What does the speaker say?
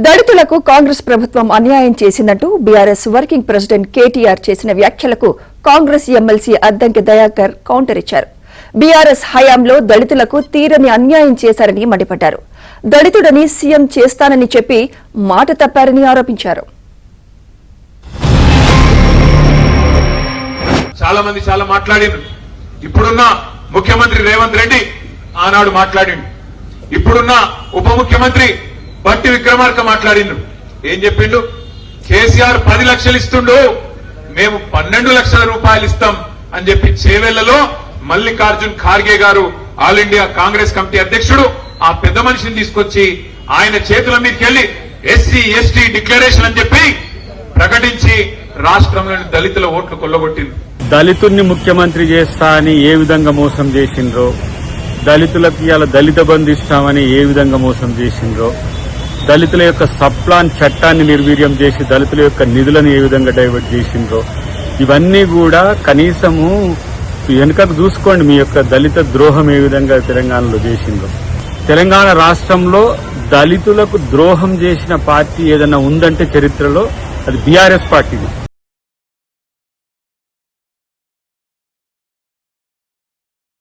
దళితులకు కాంగ్రెస్ ప్రభుత్వం అన్యాయం చేసిందంటూ బీఆర్ఎస్ వర్కింగ్ ప్రెసిడెంట్ కేటీఆర్ చేసిన వ్యాఖ్యలకు కాంగ్రెస్ ఎమ్మెల్సీ అద్దంకి దయాకర్ కౌంటర్ ఇచ్చారు. బీఆర్ఎస్ హయాంలో దళితులకు తీరని అన్యాయం చేశారని మండిపడ్డారు. దళితుడని సీఎం చేస్తానని చెప్పి మాట తప్పారని ఆరోపించారు. చాలా మంది చాలా మాట్లాడిండ్రు. ఇప్పుడున్న ముఖ్యమంత్రి రేవంత్ రెడ్డి ఆనాడు మాట్లాడిండు. ఇప్పుడున్న ఉప ముఖ్యమంత్రి బట్టి విక్రమార్క మాట్లాడిండు. ఏం చెప్పిండు? కేసీఆర్ 10 లక్షలు ఇస్తుండు, మేము 12 లక్షల రూపాయలు ఇస్తాం అని చెప్పి చేవెళ్లలో మల్లికార్జున్ ఖార్గే గారు ఆల్ ఇండియా కాంగ్రెస్ కమిటీ అధ్యక్షుడు ఆ పెద్ద మనిషిని తీసుకొచ్చి ఆయన చేతుల మీదకెళ్లి ఎస్సీ ఎస్టీ డిక్లరేషన్ అని చెప్పి ప్రకటించి రాష్ట్రంలోని దళితుల ఓట్లు కొల్లగొట్టింది. దళితుల్ని ముఖ్యమంత్రి చేస్తా అని ఏ విధంగా మోసం చేసిండ్రో, దళితులకు ఇలా దళిత బంధు ఇస్తామని ఏ విధంగా మోసం చేసిండ్రో, దళితుల యొక్క సప్లాన్ చట్టాన్ని నిర్వీర్యం చేసి దళితుల యొక్క నిధులను ఏ విధంగా డైవర్ట్ చేసిండ్రో, ఇవన్నీ కూడా కనీసము వెనుకకు చూసుకోండి. మీ యొక్క దళిత ద్రోహం ఏ విధంగా తెలంగాణలో చేసిండ్రో. తెలంగాణ రాష్ట్రంలో దళితులకు ద్రోహం చేసిన పార్టీ ఏదైనా ఉందంటే చరిత్రలో అది బీఆర్ఎస్ పార్టీ.